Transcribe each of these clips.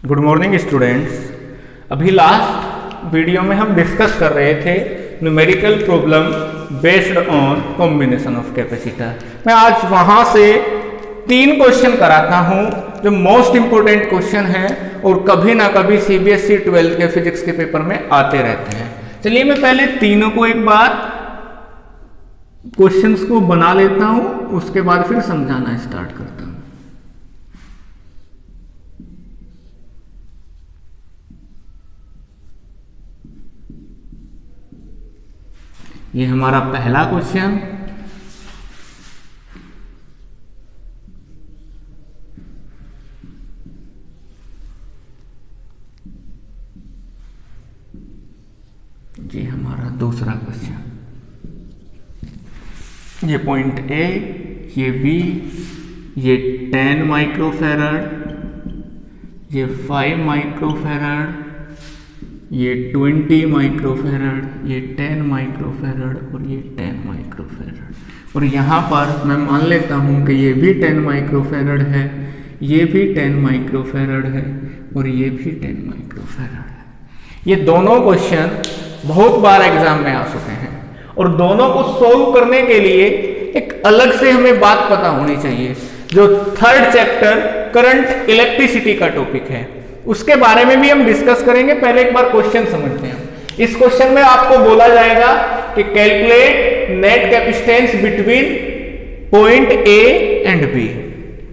Good morning students. अभी last video में हम डिस्कस कर रहे थे numerical problem based on combination of capacitor. मैं आज वहां से 3 क्वेश्चन कराता हूं जो मोस्ट इंपोर्टेंट क्वेश्चन है और कभी ना कभी सीबीएसई 12th के फिजिक्स के पेपर में आते रहते हैं। चलिए मैं पहले तीनों को एक बार क्वेश्चंस को बना लेता हूं, उसके बाद फिर समझाना स्टार्ट करता हूं। ये हमारा पहला क्वेश्चन, ये हमारा दूसरा क्वेश्चन। ये पॉइंट ए, ये बी, ये 10 माइक्रोफैरड, ये 5 माइक्रोफैरड, ये 20 माइक्रोफैरड, ये 10 माइक्रोफैरड और ये 10 माइक्रोफैरड। और यहाँ पर मैं मान लेता हूँ कि ये भी 10 माइक्रोफैरड है, ये भी 10 माइक्रोफैरड है और ये भी 10 माइक्रोफैरड है। ये दोनों क्वेश्चन बहुत बार एग्जाम में आ चुके हैं और दोनों को सोल्व करने के लिए एक अलग से हमें बात पता होनी चाहिए। जो 3rd चैप्टर करंट इलेक्ट्रिसिटी का टॉपिक है उसके बारे में भी हम डिस्कस करेंगे। पहले एक बार क्वेश्चन समझते हैं। इस क्वेश्चन में आपको बोला जाएगा कि calculate net capacitance between point A and B,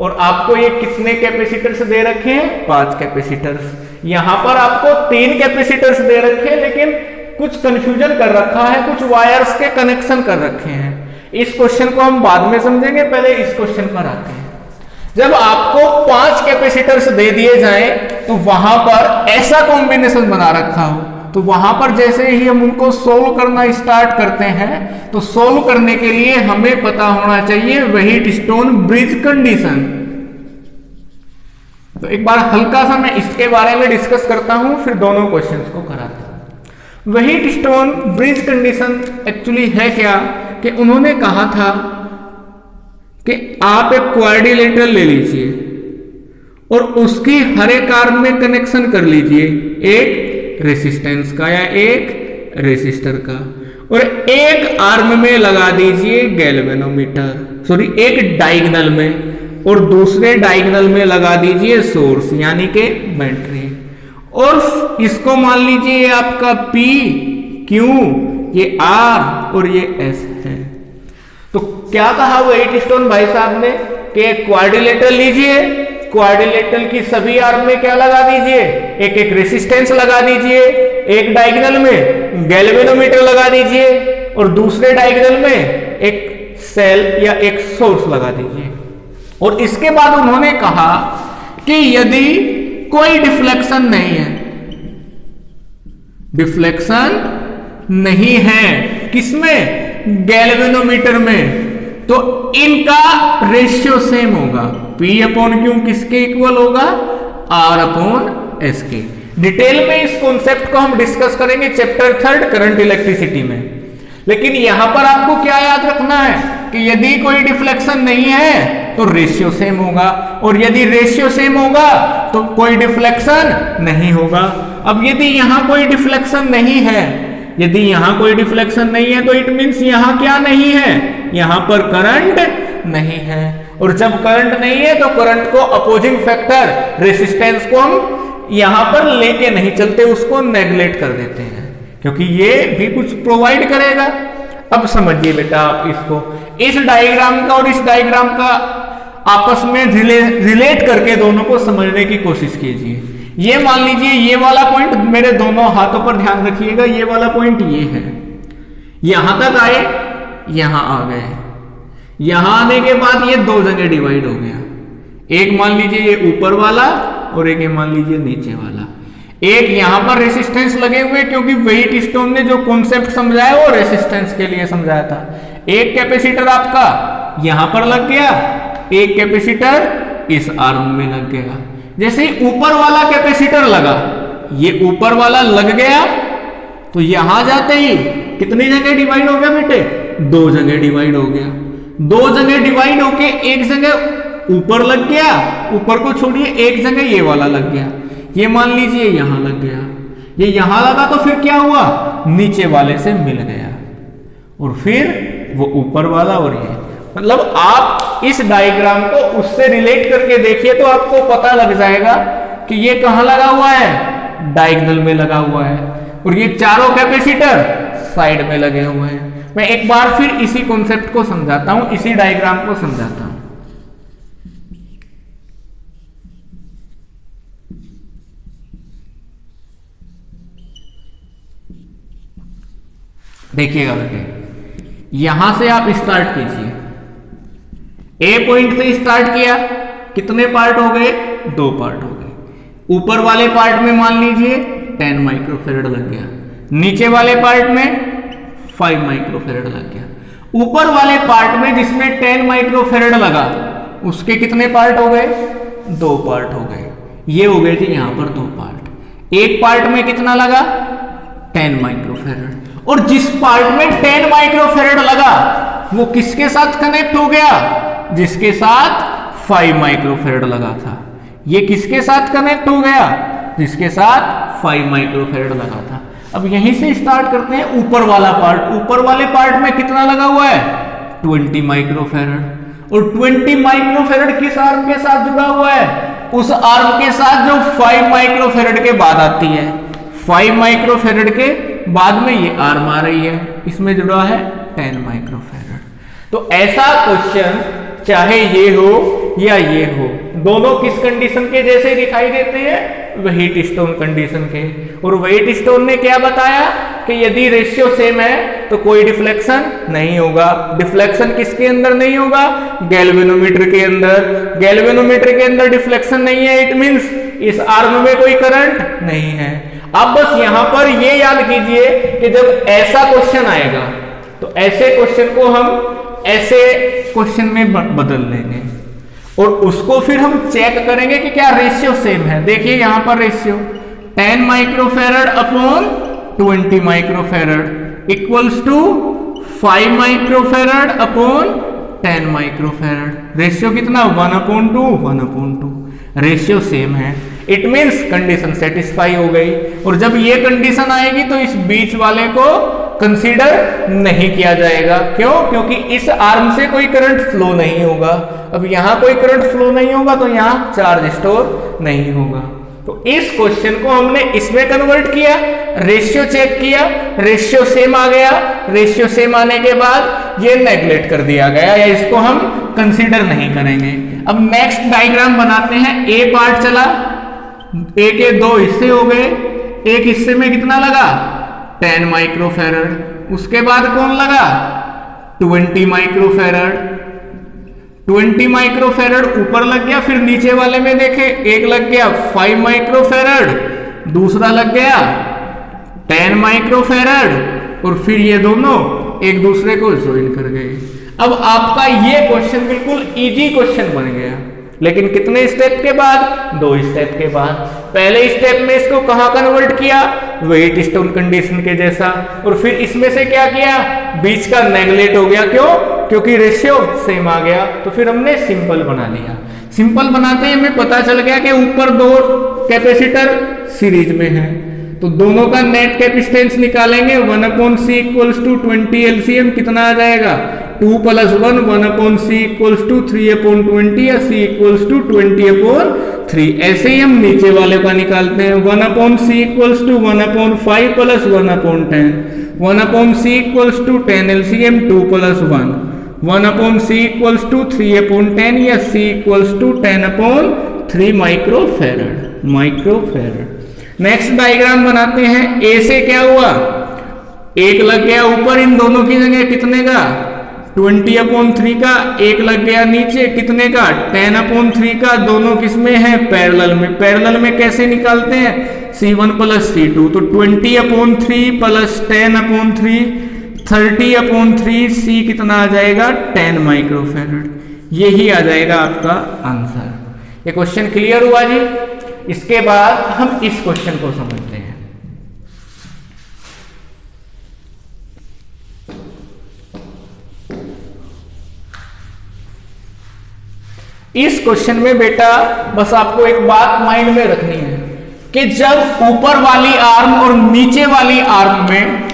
और आपको ये कितने कैपेसिटर्स दे रखे हैं? 5 कैपेसिटर्स। यहां पर आपको 3 कैपेसिटर्स दे रखे हैं, लेकिन कुछ कंफ्यूजन कर रखा है, कुछ वायर्स के कनेक्शन कर रखे हैं। इस क्वेश्चन को हम बाद में समझेंगे, पहले इस क्वेश्चन पर आते हैं। जब आपको 5 कैपेसिटर्स दे दिए जाएं तो वहां पर ऐसा कॉम्बिनेशन बना रखा हो, तो वहां पर जैसे ही हम उनको सोल्व करना स्टार्ट करते हैं तो सोल्व करने के लिए हमें पता होना चाहिए व्हीटस्टोन ब्रिज कंडीशन। तो एक बार हल्का सा मैं इसके बारे में डिस्कस करता हूं, फिर दोनों क्वेश्चंस को कराता हूं। व्हीटस्टोन ब्रिज कंडीशन एक्चुअली है क्या कि उन्होंने कहा था कि आप एक क्वाड्रिलेटरल ले लीजिए और उसकी हर एक आर्म में कनेक्शन कर लीजिए, एक रेसिस्टेंस का या एक रेसिस्टर का, और एक आर्म में लगा दीजिए गैल्वेनोमीटर, सॉरी एक डायगोनल में, और दूसरे डायगोनल में लगा दीजिए सोर्स यानी कि बैटरी। और इसको मान लीजिए ये आपका P, Q, ये R और ये S है। तो क्या कहा व्हीटस्टोन भाई साहब ने कि क्वाड्रिलेटरल लीजिए, क्वाड्रिलेटरल की सभी आर्म में क्या लगा दीजिए? एक एक रेसिस्टेंस लगा दीजिए, एक डायगोनल में गैल्वेनोमीटर लगा दीजिए और दूसरे डायगोनल में एक सेल या एक सोर्स लगा दीजिए। और इसके बाद उन्होंने कहा कि यदि कोई डिफ्लेक्शन नहीं है, डिफ्लेक्शन नहीं है किसमें? गैल्वेनोमीटर में, तो इनका रेशियो सेम होगा। P अपॉन Q किसके इक्वल होगा? R अपॉन S के। डिटेल में इस कॉन्सेप्ट को हम डिस्कस करेंगे चैप्टर 3rd करंट इलेक्ट्रिसिटी में। लेकिन यहां पर आपको क्या याद रखना है कि यदि कोई डिफ्लेक्शन नहीं है तो रेशियो सेम होगा, और यदि रेशियो सेम होगा तो कोई डिफ्लेक्शन नहीं होगा। अब यदि यहां कोई डिफ्लेक्शन नहीं है, यदि यहां कोई डिफ्लेक्शन नहीं है तो इट मींस यहां क्या नहीं है? यहां पर करंट नहीं है। और जब करंट नहीं है तो करंट को अपोजिंग फैक्टर रेसिस्टेंस को हम यहां पर लेके नहीं चलते, उसको नेग्लेक्ट कर देते हैं, क्योंकि ये भी कुछ प्रोवाइड करेगा। अब समझिए बेटा आप इसको, इस डायग्राम का और इस डायग्राम का आपस में रिलेट करके दोनों को समझने की कोशिश कीजिए। ये मान लीजिए ये वाला पॉइंट, मेरे दोनों हाथों पर ध्यान रखिएगा, ये वाला पॉइंट ये है, यहां तक आए, यहां आ गए, यहां आने के बाद ये 2 जगह डिवाइड हो गया। एक मान लीजिए ये ऊपर वाला और एक मान लीजिए नीचे वाला। एक यहां पर रेसिस्टेंस लगे हुए, क्योंकि व्हीटस्टोन ने जो कॉन्सेप्ट समझाया वो रेसिस्टेंस के लिए समझाया था। एक कैपेसिटर आपका यहां पर लग गया, एक कैपेसिटर इस आर्म में लग गया। जैसे ही ऊपर वाला कैपेसिटर लगा, ये ऊपर वाला लग गया, तो यहां जाते ही कितनी जगह डिवाइड हो गया बेटे? 2 जगह डिवाइड हो गया। 2 जगह डिवाइड होके एक जगह ऊपर लग गया, ऊपर को छोड़िए, एक जगह ये वाला लग गया। ये मान लीजिए यहां लग गया, ये यहां लगा तो फिर क्या हुआ, नीचे वाले से मिल गया, और फिर वो ऊपर वाला, और ये मतलब आप इस डायग्राम को उससे रिलेट करके देखिए तो आपको पता लग जाएगा कि ये कहां लगा हुआ है, डायगोनल में लगा हुआ है, और ये चारों कैपेसिटर साइड में लगे हुए हैं। मैं एक बार फिर इसी कॉन्सेप्ट को समझाता हूं, इसी डायग्राम को समझाता हूं। देखिएगा बेटे, यहां से आप स्टार्ट कीजिए, ए पॉइंट से स्टार्ट किया, कितने पार्ट हो गए, 2 पार्ट हो गए। ऊपर वाले पार्ट में मान लीजिए 10 माइक्रोफेरेड लग गया, नीचे वाले पार्ट में 5 माइक्रोफेरेड लग गया। ऊपर वाले पार्ट में जिसमें 10 माइक्रोफेरेड लगा उसके कितने पार्ट हो गए, 2 पार्ट हो गए। ये हो गए थे यहां पर 2 पार्ट। एक पार्ट में कितना लगा, 10 माइक्रोफेरेड, और जिस पार्ट में 10 माइक्रोफेरेड लगा वो किसके साथ कनेक्ट हो गया, जिसके साथ 5 माइक्रोफेरेड लगा था। ये किसके साथ कनेक्ट हो गया, जिसके साथ 5 माइक्रोफेरेड लगा था। अब यहीं से स्टार्ट करते हैं ऊपर वाला पार्ट। ऊपर वाले पार्ट में कितना लगा हुआ है, 20 माइक्रोफेरेड, और 20 माइक्रोफेरेड किस आर्म के साथ जुड़ा हुआ है, उस आर्म के साथ जो 5 माइक्रोफेरेड के बाद आती है। 5 माइक्रोफेरेड के बाद में ये आर्म आ रही है, इसमें जुड़ा है 10 माइक्रोफेरेड। तो ऐसा क्वेश्चन चाहे ये हो या ये हो, दोनों किस कंडीशन के जैसे दिखाई देते हैं, वेट स्टोन कंडीशन के। और वेट स्टोन ने क्या बताया कि यदि रेशियो सेम है तो कोई डिफ्लेक्शन नहीं होगा। डिफ्लेक्शन किसके अंदर नहीं होगा, गैल्वेनोमीटर के अंदर। गैल्वेनोमीटर के अंदर डिफ्लेक्शन नहीं है, इट मींस इस आर्म में कोई करंट नहीं है। अब बस यहां पर ये याद कीजिए कि जब ऐसा क्वेश्चन आएगा तो ऐसे क्वेश्चन को हम ऐसे क्वेश्चन में बदल लेंगे, और उसको फिर हम चेक करेंगे कि क्या रेशियो सेम है। देखिए यहां पर ratio 10 microfarad upon 20 microfarad equals to 5 microfarad upon 10 microfarad. Ratio कितना, 1/2, 1/2। रेशियो सेम है, इट मीन्स कंडीशन सेटिस्फाई हो गई। और जब ये कंडीशन आएगी तो इस बीच वाले को कंसीडर नहीं किया जाएगा। क्यों, क्योंकि इस आर्म से कोई करंट फ्लो नहीं होगा। अब यहां कोई करंट फ्लो नहीं होगा तो यहां चार्ज स्टोर नहीं होगा। तो इस क्वेश्चन को हमने इसमें कन्वर्ट किया, रेशियो चेक किया, रेशियो सेम आ गया। रेशियो सेम आने के बाद ये नेग्लेक्ट कर दिया गया, या इसको हम कंसीडर नहीं करेंगे। अब नेक्स्ट डायग्राम बनाते हैं। ए पार्ट चला, ए के 2 हिस्से हो गए। एक हिस्से में कितना लगा, 10 माइक्रोफेरेड। उसके बाद कौन लगा, 20 माइक्रोफेरेड। 20 माइक्रोफेरेड ऊपर लग गया, फिर नीचे वाले में देखे एक लग गया 5 माइक्रोफेरेड, दूसरा लग गया 10 माइक्रोफेरेड, और फिर ये दोनों एक दूसरे को ज्वाइन कर गए। अब आपका ये क्वेश्चन बिल्कुल इजी क्वेश्चन बन गया, लेकिन कितने स्टेप के बाद, 2 स्टेप के बाद। पहले स्टेप में इसको कहां कन्वर्ट किया, वेट स्टोन कंडीशन के जैसा, और फिर इसमें से क्या किया, बीच का नेगलेक्ट हो गया। क्यों, क्योंकि रेशियो सेम आ गया। तो फिर हमने सिंपल बना लिया। सिंपल बनाते ही हमें पता चल गया कि ऊपर 2 कैपेसिटर सीरीज में है, तो दोनों का नेट कैपेसिटेंस निकालेंगे। 1/c इक्वल्स टू 20 एलसीएम कितना आ जाएगा, 2 + 1 1/c इक्वल्स टू 3/20, या c इक्वल्स टू 20/3। ऐसे ही हम नीचे वाले का निकालते हैं। 1/c equals to 1/5 + 1/10, 1/c equals to 10 LCM 2 + 1, 1/c equals to 3/10, या c equals to 10/3 microfarad. Next diagram बनाते हैं। ए से क्या हुआ, 1 लग गया ऊपर, इन दोनों की जगह कितने का, 20/3 का। 1 लग गया नीचे, कितने का, 10/3 का। दोनों किसमें है, पैरेलल में। पैरेलल में कैसे निकालते हैं, C1 + C2, तो 20/3 + 10/3 30/3, C कितना आ जाएगा, 10 माइक्रोफेरेड। यही आ जाएगा आपका आंसर। ये क्वेश्चन क्लियर हुआ जी। इसके बाद हम इस क्वेश्चन को समझते हैं। इस क्वेश्चन में बेटा बस आपको एक बात माइंड में रखनी है कि जब ऊपर वाली आर्म और नीचे वाली आर्म में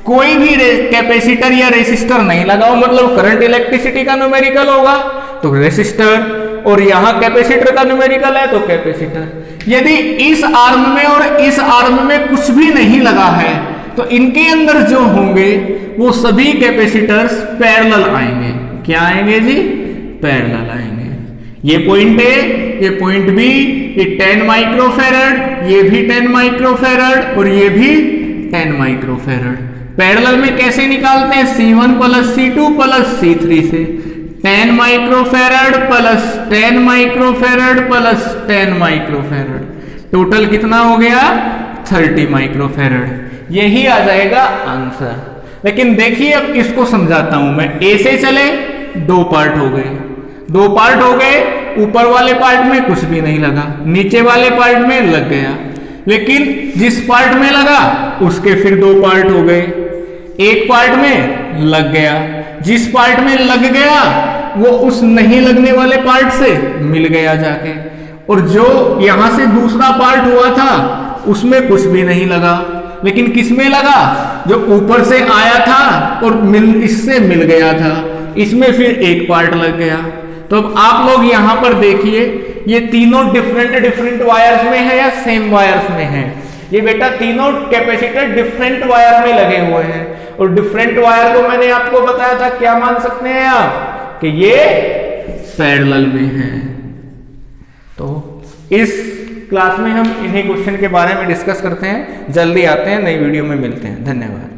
कोई भी कैपेसिटर या रेसिस्टर नहीं लगा हो, मतलब करंट इलेक्ट्रिसिटी का न्यूमेरिकल होगा तो रेसिस्टर, और यहां कैपेसिटर का न्यूमेरिकल है तो कैपेसिटर। यदि इस आर्म में और इस आर्म में कुछ भी नहीं लगा है तो इनके अंदर जो होंगे वो सभी कैपेसिटर्स पैरेलल आएंगे। क्या आएंगे जी? पैरेलल आएंगे। ये पॉइंट ए, ये पॉइंट बी, ये 10 माइक्रोफेरड, ये भी 10 माइक्रोफेरड और ये भी 10 माइक्रोफेरड। पैरेलल में कैसे निकालते हैं? C1 plus C2 plus C3 से 10 microfarad plus 10 microfarad plus 10 microfarad, total कितना हो गया? 30 माइक्रोफेरड। यही आ जाएगा आंसर। लेकिन देखिए अब इसको समझाता हूं मैं। ए से चले, दो पार्ट हो गए, दो पार्ट हो गए। ऊपर वाले पार्ट में कुछ भी नहीं लगा, नीचे वाले पार्ट में लग गया। लेकिन जिस पार्ट में लगा उसके फिर दो पार्ट हो गए। एक पार्ट में लग गया, जिस पार्ट में लग गया वो उस नहीं लगने वाले पार्ट से मिल गया जाके, और जो यहां से दूसरा पार्ट हुआ था उसमें कुछ भी नहीं लगा, लेकिन किस में लगा? जो ऊपर से आया था और इससे मिल गया था, इसमें फिर एक पार्ट लग गया। तो अब आप लोग यहां पर देखिए, ये तीनों डिफरेंट वायर्स में है या सेम वायर्स में है? ये बेटा तीनों कैपेसिटर डिफरेंट वायर में लगे हुए हैं, और डिफरेंट वायर को मैंने आपको बताया था क्या मान सकते हैं आप कि ये पैरेलल में है। तो इस क्लास में हम इन्हीं क्वेश्चन के बारे में डिस्कस करते हैं। जल्दी आते हैं, नई वीडियो में मिलते हैं। धन्यवाद।